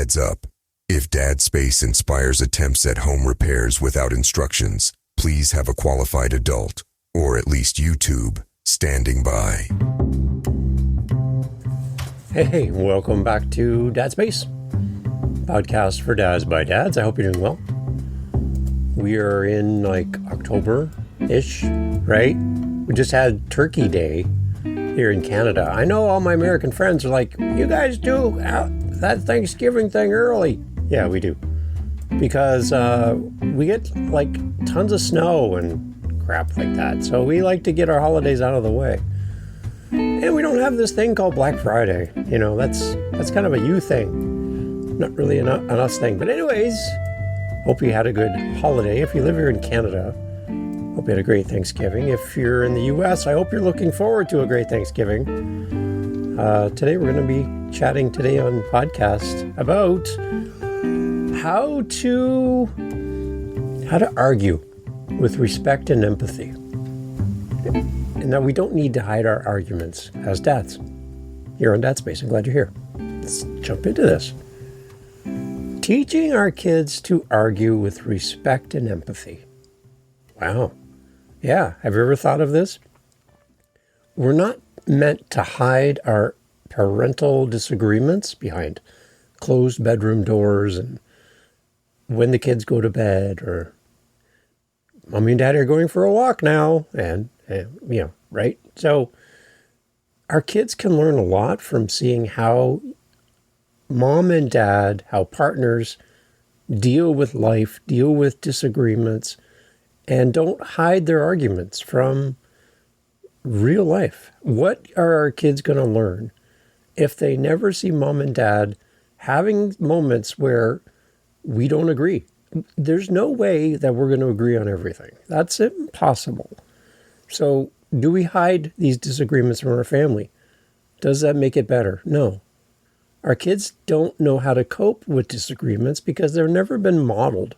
Heads up. If Dad Space inspires attempts at home repairs without instructions, please have a qualified adult, or at least YouTube, standing by. Hey, welcome back to Dad Space, podcast for dads by dads. I hope you're doing well. We are in like October-ish, right? We just had Turkey Day here in Canada. I know all my American friends are like, you guys do that Thanksgiving thing early. Yeah, we do. Because we get like tons of snow and crap like that. So we like to get our holidays out of the way. And we don't have this thing called Black Friday. You know, that's kind of a you thing. Not really an us thing. But anyways, hope you had a good holiday. If you live here in Canada, hope you had a great Thanksgiving. If you're in the US, I hope you're looking forward to a great Thanksgiving. Today we're going to be chatting today on podcast about how to argue with respect and empathy. And that we don't need to hide our arguments as dads. Here on Dad Space, I'm glad you're here. Let's jump into this. Teaching our kids to argue with respect and empathy. Wow. Yeah, have you ever thought of this? We're not meant to hide our parental disagreements behind closed bedroom doors and when the kids go to bed, or mommy and daddy are going for a walk now, and right? So our kids can learn a lot from seeing how mom and dad, how partners deal with life, deal with disagreements, and don't hide their arguments from real life. What are our kids going to learn if they never see mom and dad having moments where we don't agree? There's no way that we're going to agree on everything. That's impossible. So do we hide these disagreements from our family? Does that make it better? No. Our kids don't know how to cope with disagreements because they've never been modeled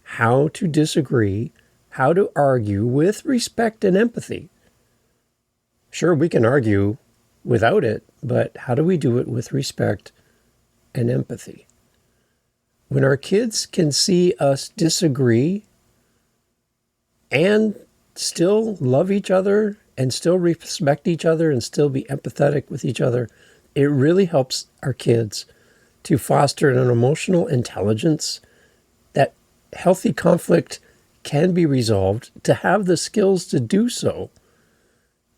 how to disagree, how to argue with respect and empathy. Sure, we can argue without it, but how do we do it with respect and empathy? When our kids can see us disagree and still love each other and still respect each other and still be empathetic with each other, it really helps our kids to foster an emotional intelligence that healthy conflict can be resolved, to have the skills to do so.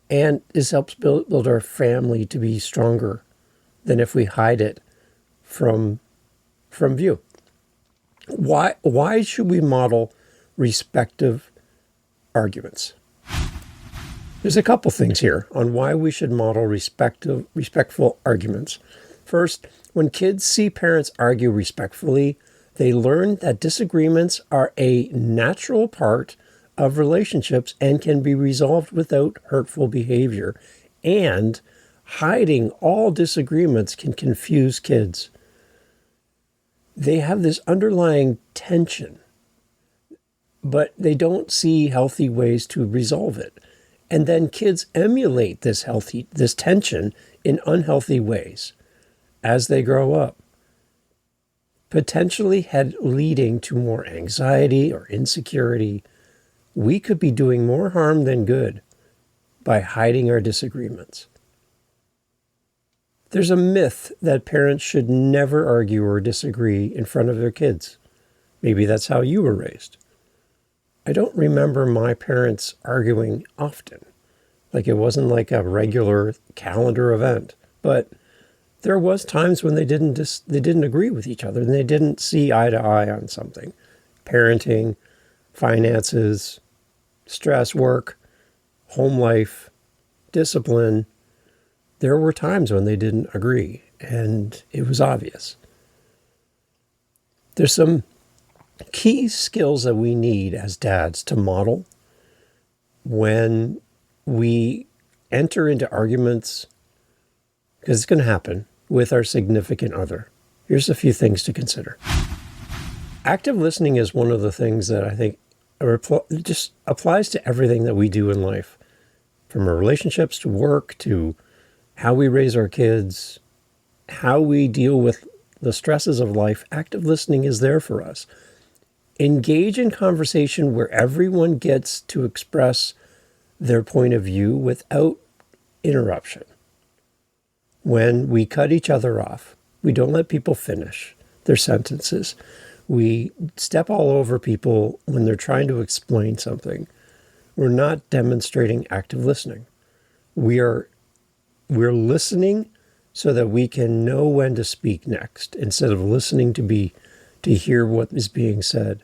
And this helps build our family to be stronger than if we hide it from view. Why should we model respectful arguments? There's a couple things here on why we should model respectful arguments. First, when kids see parents argue respectfully, they learn that disagreements are a natural part of relationships and can be resolved without hurtful behavior. And hiding all disagreements can confuse kids. They have this underlying tension, but they don't see healthy ways to resolve it. And then kids emulate this tension in unhealthy ways as they grow up, potentially leading to more anxiety or insecurity. We could be doing more harm than good by hiding our disagreements. There's a myth that parents should never argue or disagree in front of their kids. Maybe that's how you were raised. I don't remember my parents arguing often. Like it wasn't like a regular calendar event. But there was times when they didn't agree with each other and they didn't see eye to eye on something. Parenting, finances, stress, work, home life, discipline. There were times when they didn't agree, and it was obvious. There's some key skills that we need as dads to model when we enter into arguments, because it's going to happen, with our significant other. Here's a few things to consider. Active listening is one of the things that I think just applies to everything that we do in life, from our relationships to work to how we raise our kids, how we deal with the stresses of life, active listening is there for us. Engage in conversation where everyone gets to express their point of view without interruption. When we cut each other off, we don't let people finish their sentences. We step all over people when they're trying to explain something. We're not demonstrating active listening. We're listening so that we can know when to speak next, instead of listening to hear what is being said.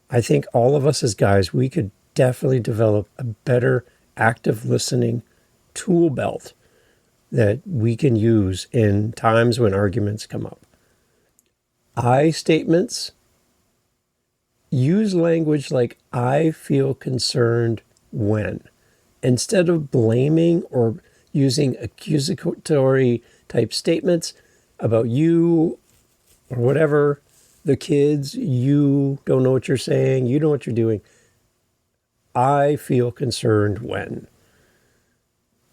I think all of us as guys, we could definitely develop a better active listening tool belt that we can use in times when arguments come up. I statements, use language like I feel concerned when, instead of blaming or using accusatory type statements about you or whatever, the kids, you don't know what you're saying, you know what you're doing. I feel concerned when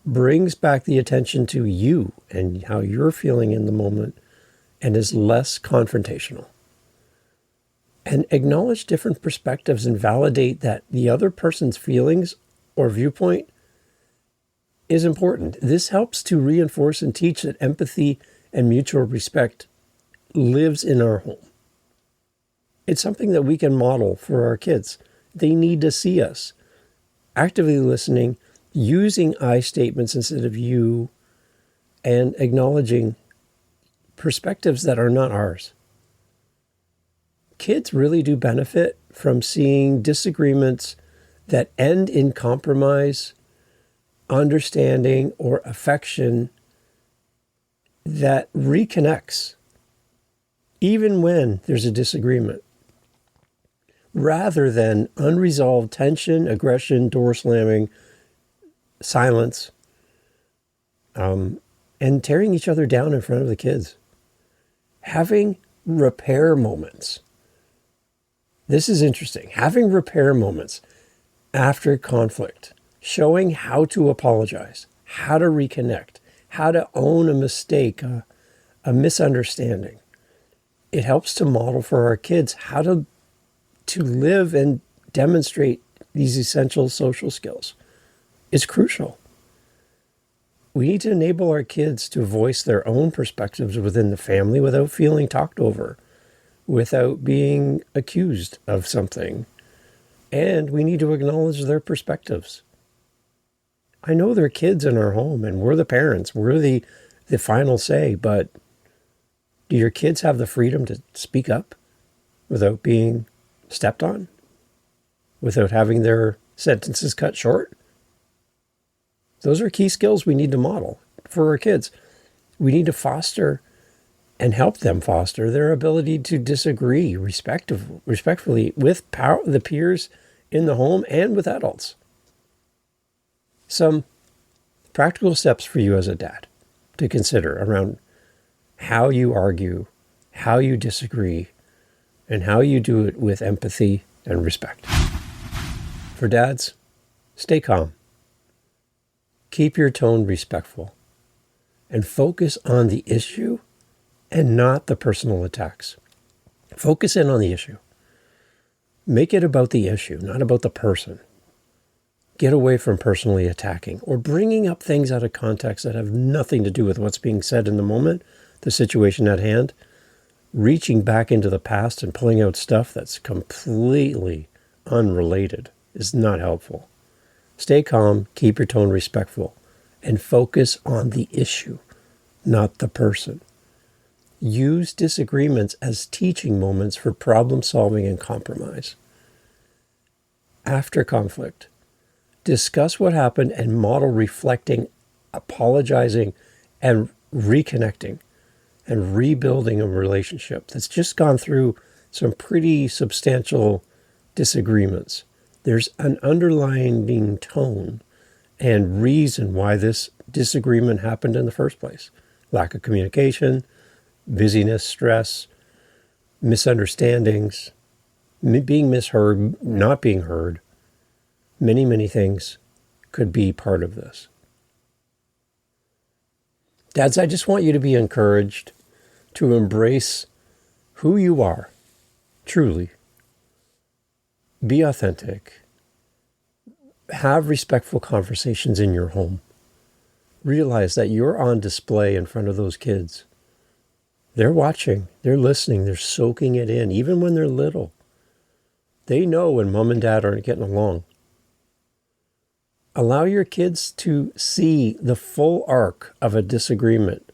brings back the attention to you and how you're feeling in the moment and is less confrontational. And acknowledge different perspectives and validate that the other person's feelings or viewpoint is important. This helps to reinforce and teach that empathy and mutual respect lives in our home. It's something that we can model for our kids. They need to see us actively listening, using I statements instead of you, and acknowledging perspectives that are not ours. Kids really do benefit from seeing disagreements that end in compromise, understanding, or affection that reconnects, even when there's a disagreement, rather than unresolved tension, aggression, door slamming, silence, and tearing each other down in front of the kids. Having repair moments. This is interesting. Having repair moments after conflict, showing how to apologize, how to reconnect, how to own a mistake, a misunderstanding. It helps to model for our kids how to live and demonstrate these essential social skills. It's crucial. We need to enable our kids to voice their own perspectives within the family without feeling talked over, without being accused of something. And we need to acknowledge their perspectives. I know they're kids in our home and we're the parents, we're the final say, but do your kids have the freedom to speak up without being stepped on? Without having their sentences cut short? Those are key skills we need to model for our kids. We need to foster and help them foster their ability to disagree respectfully with the peers in the home and with adults. Some practical steps for you as a dad to consider around how you argue, how you disagree, and how you do it with empathy and respect. For dads, stay calm. Keep your tone respectful and focus on the issue and not the personal attacks. Focus in on the issue. Make it about the issue, not about the person. Get away from personally attacking or bringing up things out of context that have nothing to do with what's being said in the moment, the situation at hand. Reaching back into the past and pulling out stuff that's completely unrelated is not helpful. Stay calm, keep your tone respectful, and focus on the issue, not the person. Use disagreements as teaching moments for problem solving and compromise. After conflict, discuss what happened and model reflecting, apologizing, and reconnecting and rebuilding a relationship that's just gone through some pretty substantial disagreements. There's an underlying tone and reason why this disagreement happened in the first place. Lack of communication, busyness, stress, misunderstandings, being misheard, not being heard. Many, many things could be part of this. Dads, I just want you to be encouraged to embrace who you are, truly. Be authentic. Have respectful conversations in your home. Realize that you're on display in front of those kids. They're watching, they're listening, they're soaking it in, even when they're little. They know when mom and dad aren't getting along. Allow your kids to see the full arc of a disagreement,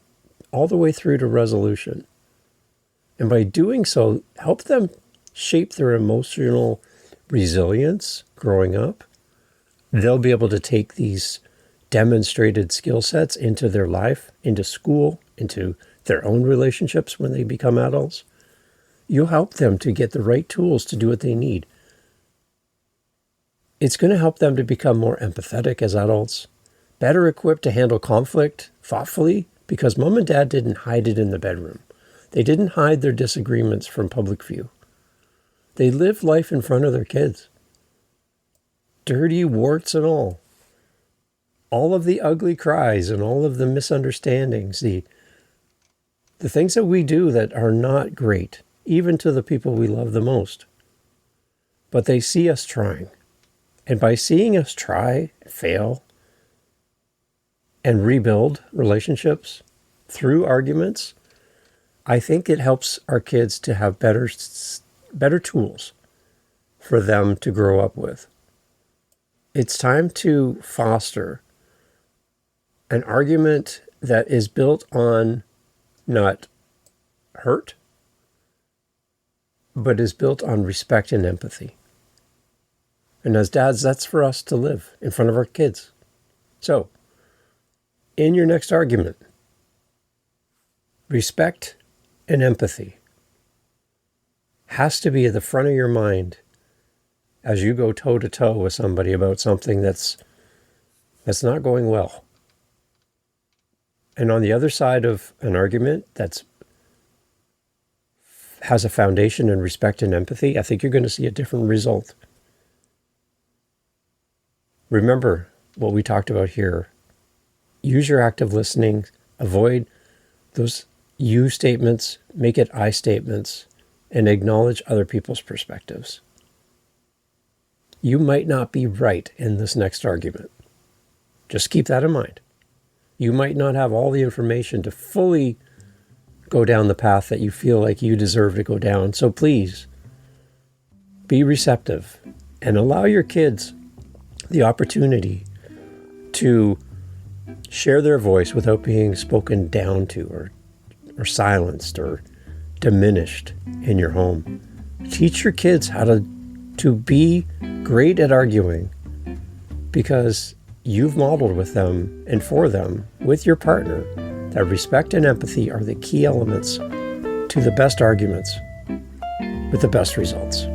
all the way through to resolution. And by doing so, help them shape their emotional resilience growing up. They'll be able to take these demonstrated skill sets into their life, into school, into their own relationships when they become adults. You'll help them to get the right tools to do what they need. It's going to help them to become more empathetic as adults, better equipped to handle conflict thoughtfully, because mom and dad didn't hide it in the bedroom. They didn't hide their disagreements from public view. They lived life in front of their kids. Dirty warts and all. All of the ugly cries and all of the misunderstandings, the things that we do that are not great, even to the people we love the most. But they see us trying. And by seeing us try, fail, and rebuild relationships through arguments, I think it helps our kids to have better tools for them to grow up with. It's time to foster an argument that is built on not hurt, but is built on respect and empathy. And as dads, that's for us to live in front of our kids. So, in your next argument, respect and empathy has to be at the front of your mind as you go toe-to-toe with somebody about something that's not going well. And on the other side of an argument that's has a foundation in respect and empathy, I think you're going to see a different result. Remember what we talked about here. Use your active listening. Avoid those you statements. Make it I statements. And acknowledge other people's perspectives. You might not be right in this next argument. Just keep that in mind. You might not have all the information to fully go down the path that you feel like you deserve to go down. So please, be receptive and allow your kids the opportunity to share their voice without being spoken down to or silenced or diminished in your home. Teach your kids how to be great at arguing, because you've modeled with them and for them, with your partner, that respect and empathy are the key elements to the best arguments with the best results.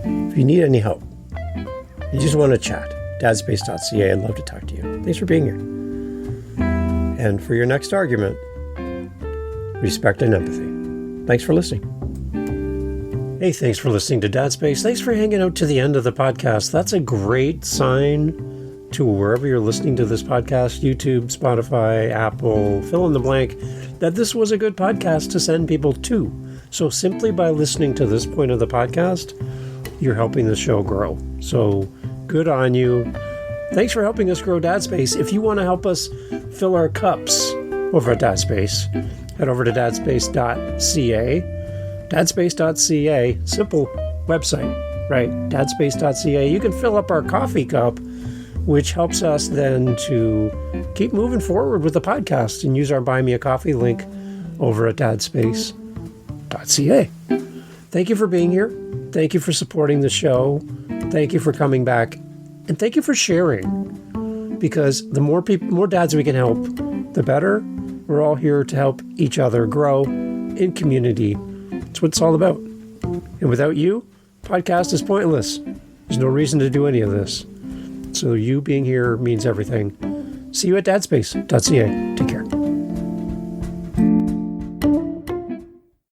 If you need any help, you just want to chat, dadspace.ca. I'd love to talk to you. Thanks for being here. And for your next argument, respect and empathy. Thanks for listening. Hey, thanks for listening to Dad Space. Thanks for hanging out to the end of the podcast. That's a great sign to wherever you're listening to this podcast, YouTube, Spotify, Apple, fill in the blank, that this was a good podcast to send people to. So simply by listening to this point of the podcast, you're helping the show grow. So good on you. Thanks for helping us grow Dad Space. If you want to help us fill our cups over at Dad Space, head over to dadspace.ca. Dadspace.ca, simple website, right? Dadspace.ca. You can fill up our coffee cup, which helps us then to keep moving forward with the podcast, and use our Buy Me a Coffee link over at dadspace.ca. Thank you for being here. Thank you for supporting the show. Thank you for coming back. And thank you for sharing, because the more dads we can help, the better. We're all here to help each other grow in community. That's what it's all about. And without you, podcast is pointless. There's no reason to do any of this. So you being here means everything. See you at dadspace.ca.